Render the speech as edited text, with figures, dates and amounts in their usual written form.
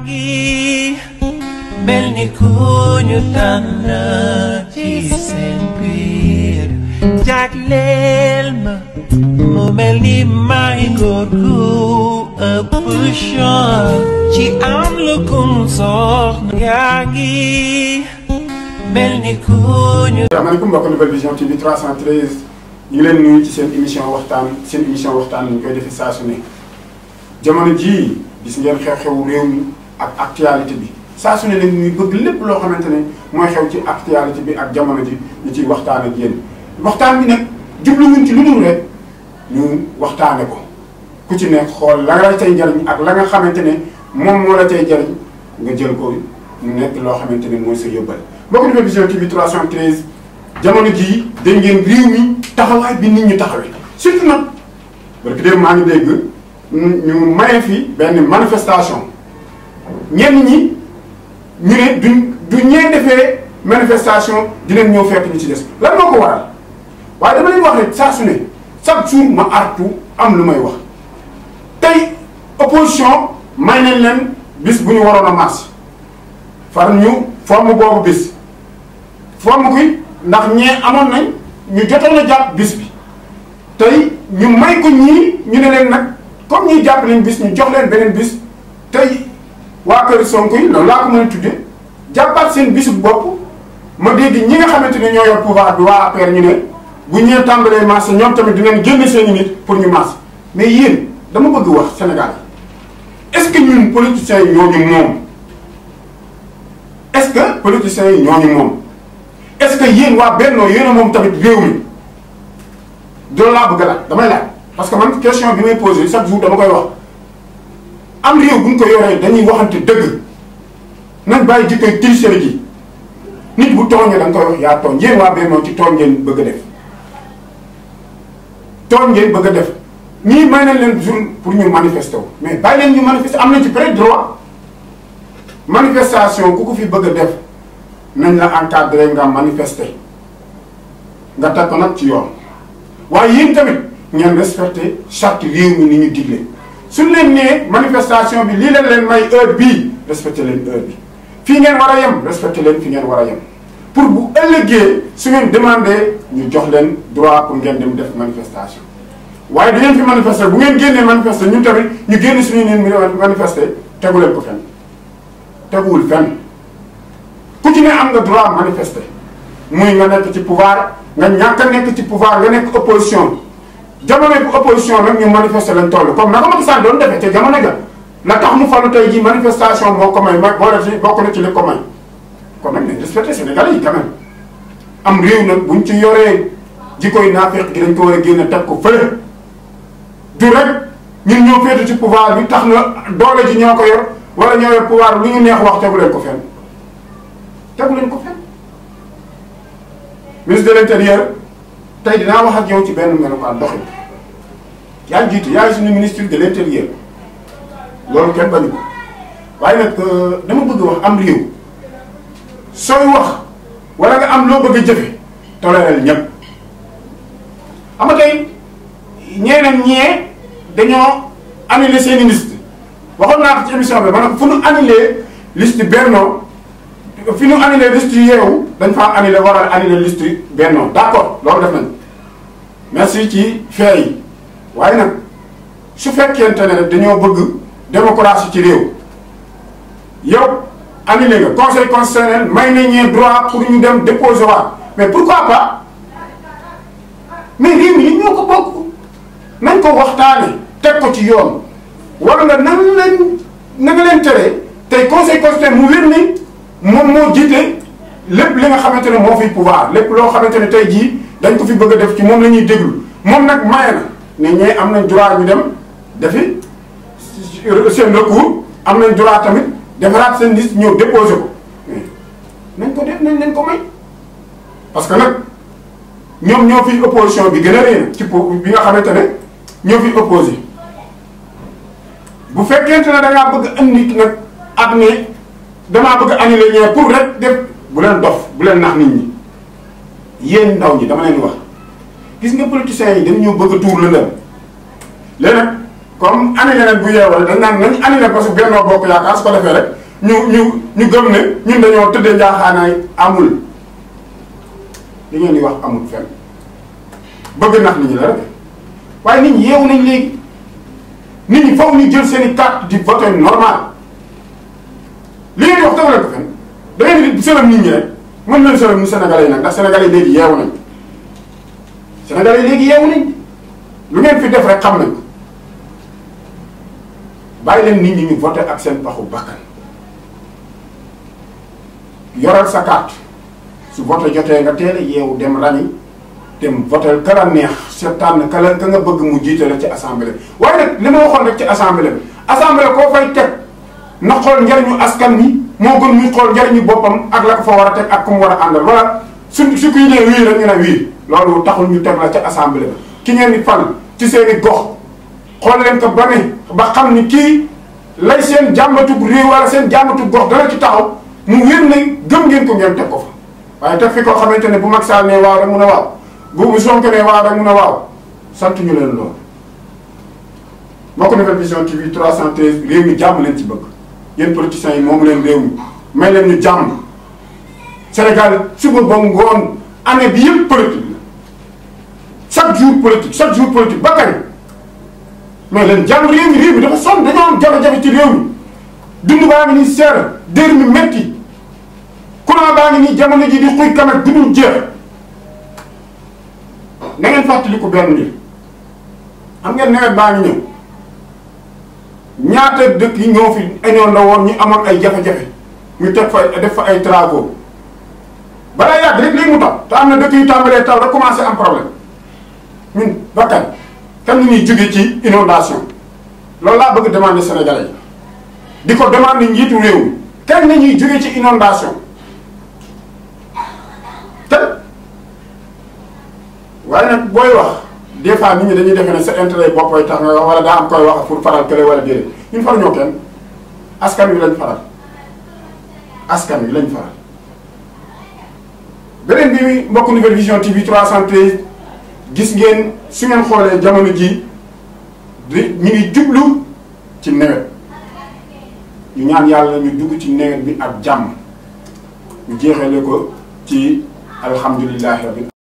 ngi mel ni ku ñu tànn ci seen biir jagleel ma mu mel ni may góor gu ëpp chance ci am lu kum soxna yaa ngi mel ni ku ñu. asalaamaaleykum mbokk Nouvelle Vision TV 313 ñu ngi leen nuyu ci seen émission waxtaan ñu koy defee saa su ne jamono jii gis ngeen xew-xewu réew mi ak actualité bi saa su ne nag ñuy bëgg lépp loo xamante ne mooy xew ci actualité bi ak jamono ji ñu ciy waxtaan ak yéen waxtaan bi nag jubluwuñ ci lu dul rek ñu waxtaane ko ku ci nekk xool la nga cay njariñ ak la nga xamante ne moom moo la cay jariñ nga jël ko mu nekk loo xamante ne mooy sa yóbbal mbokk Nouvelle Vision TV 313 jamono jii dégg ngeen réew mi taxawaay bi nit ñu taxawee surtout nag parce que maa ngi dégg ñu maye fi benn manifestation ñenn ñi ñu ne du ñee defee manifestation dinañ ñëw fekk ñu ci des lan moo ko waral waaye dama leen wax rek saa su ne chaque jour ma artu am lu may wax tey opposition may nañ leen bis bu ñu waroon a marche far ñu forme boobu bis forme gi ndax ñee amoon nañ ñu jotoon a jàpp bis bi tey ñu may ko ñii ñu ne leen nag comme ñuy jàpp nañ bis ñu jox leen beneen bis tey waa kër Sonko yi loolu laa ko mën a tudde jàppaat seen bisu bopp ma dégg ñi nga xamante ne ñoo yor pouvoir bi waa APR ñu ne bu ñee tàmbalee marché ñoom tamit dinañ génne seeni nit pour ñu marché mais yéen dama bëgg wax Sénégal est-ce que ñun politiciens yi ñoo ñu moom est-ce que politiciens yi ñoo ñu moom est-ce que yéen waa Benno yéen a moom tamit réew mi doolu laa bëgg a laaj damay laaj parce que man question bi may posé chaque jour dama koy wax am réew bu ñu ko yoree dañuy waxante dëgg nañ bàyyi jikkoy tricherie ji nit bu tooñee da nga koy wax yaa tooñ yéen waa Benno ci tooñ ngeen bëgg a def tooñ ngeen bëgg a def ñii may nañ leen jour pour ñu manifester wu mais bàyyi leen ñu manifester am nañ ci peut-être droit manifestation ku ko fi bëgg a def nañ la encadré nga manifester nga teg ko nag ci yoon waaye yéen tamit ngeen respecté charte réew mi ni ñu digle suñ leen nee manifestation bi lii leen may heure bii respecté leen heure bi fii ngeen war a yem respecté leen fi ngeen war a yem pour bu ëllëgee su ngeen demandé ñu jox leen droit pour ngeen dem def manifestation waaye da ngeen fi manifester bu ngeen génnee manifester ñun tamit ñu génn suñu neen manifester tegu leen ko fenn teguwul fenn ku ci ne am nga droit manifester muy nga nekk ci pouvoir nga ñàkk a nekk ci pouvoir nga nekk opposition jamono bu opposition nag ñu manifester lañ toll comme naka Macky Sall doon defee te jamono ja la tax mu falu tey jii manifestation moo ko may boole ci bokk na ci li ko may kon nag nañ respecté Sénégalais yi quand même am réew nag buñ ci yoree jikkoy naafeq gi dañ ko war a génne teg ko fële du rek ñun ñoo féete ci pouvoir bi tax na doole ji ñoo ko yor wala ñoo yor pouvoir lu ñu neex wax tegu leen ko fenn tegu leen ko fenn ministre de l'intérieur tey dinaa wax ak yow ci benn melokaan doxin yaa jiitu yaay suñu ministre de l'intérieur loolu kenn bañu ko waaye nag dama bëgg wax am réew sooy wax wala nga am loo bëgg a jëfe tolérel ñëpp xam nga tey ñeneen ñee dañoo annulé seeni liste waxoon naa ko ci émission bi maanaam fu ñu annulé liste Benno fi ñu annulé liste Yewwi dañ faa annulé war a annulé liste Benno d'accord loolu def nañ merci ci fee yi waaye nag su fekkente ne rek dañoo bëgg démocratie ci réew yow annulé nga conseil constitutionnel may na ñee droit pour ñu dem déposer waat mais pourquoi pas mais réew mi ñoo ko bokk nañ ko waxtaane teg ko ci yoon war nga na nga leen tere tey conseil constitutionnel mu wér ni moom moo jiite lépp li nga xamante ne moo fi pouvoir lépp loo xamante ne tey jii dañ ko fi bëgg a def ci moom la ñuy déglu moom nag maye na ne ñee am nañ droit ñu dem defi seen recours am nañ droit tamit defaraat seen liste ñëw déposé ko nañ ko def nañ leen ko may parce que nag ñoom ñoo fi opposition bi gën a réy ci bi nga xamante ne ñoo fi opposé bu fekkente ne da ngaa bëgg indi nag ak ne damaa bëgg annuler ñee pour rek def bu leen dof bu leen nax nit ñi yéen ndaw ñi dama leen wax gis nga politiciens yi dañ ñoo bëgg a tuur la leen léegi nag comme annulé leen bu yeewal dañ naan nañ annulé parce que Benno Bokk Yaakaar su ko defee rek ñu gëm ne ñun dañoo tëddee njaaxaanaay amul li ngeen di wax amul fenn bëgg nax nit ñi la rek waaye nit ñi yeewu nañ léegi nit ñi foog ñu jël seen i carte di voter normal li ngeen di wax tegu leen ko fenn da ngeen di sërëm nit ñi rek mën leen sërëm ni Sénégalais yi nag ndax Sénégalais yi léegi yeewu nañ Sénégalais yi léegi yeewu nañ lu ngeen fi def rek xam nañ ko bàyyi leen nit ñi ñu voter ak seen paxu bakkan yoral sa carte su vote jotee nga teel a yeewu dem ràññi dem voter ka la neex sa tànn ka nga bëgg mu jiite la ci assemblée bi waaye nag li ma waxoon rek ci assemblée bi assemblée koo fay teg na xool njariñu askan wi moo gën muy xool njariñu boppam ak la ko fa war a teg ak ku mu war a àndal wala su kuy nee wii rek ñu ne wii loolu taxul ñu teg la ca assemblée bi ki ngeen di fal ci seeni gox xool leen ko ba xam ni kii lay seen jàmbatug réew wala seen jàmbatug gox dana ci taxaw mu wér ne gëm ngeen ko ngeen teg ko fa waaye teg fi koo xamante ne bu Macky Sall ne waaw rek mun a waaw bu Sonko ne waaw rek mun a waaw sant ñu leen loolu. mbokk Nouvelle Vision TV 313 réew mi jàmm leen ci bëgg yéen politiciens yi moomu leen réew mi may leen ñu jàmm Sénégal suba ba ngoon année bi yëpp politique la chaque jour politique ba kañ mais leen jàmm réew mi dafa sonn dañoo am jafe-jafe ci réew mi dund baa ngi nii seer dér mi métti courant baa ngi nii jamono ji di xuy kamet du dul jeex na ngeen fàttaliku benn mbir xam ngeen nawet baa ngi ñëw ñaata dëkk yi ñoo fi inondé woon ñu amoon ay jafe-jafe ñu teg fa def fa ay travaux balaa yàgg rek léegi mu taw te am na dëkk yu tàmbalee taw rek commencé am problème ñun ba kañ kan ñuy jóge ci inondation loolu laa bëgg demander Sénégalais yi di ko demander njiitu réew mi kan ñuy jóge ci inondation te waaye nag booy wax des fois nit ñi dañuy defe ne sa intérêt boppay tax nga wala daa am koy wax pour faral kële wala déedéet ñun faral ñoo kenn askan wi lañ faral askan wi lañ faral. beneen bi mbokk Nouvelle Vision TV 313 gis ngeen su ngeen xoolee jamono ji ñu ngi jublu ci nawet ñu ñaan yàlla ñu dugg ci nawet bi ak jàmm ñu jeexale ko ci alhamdulillahi rabbil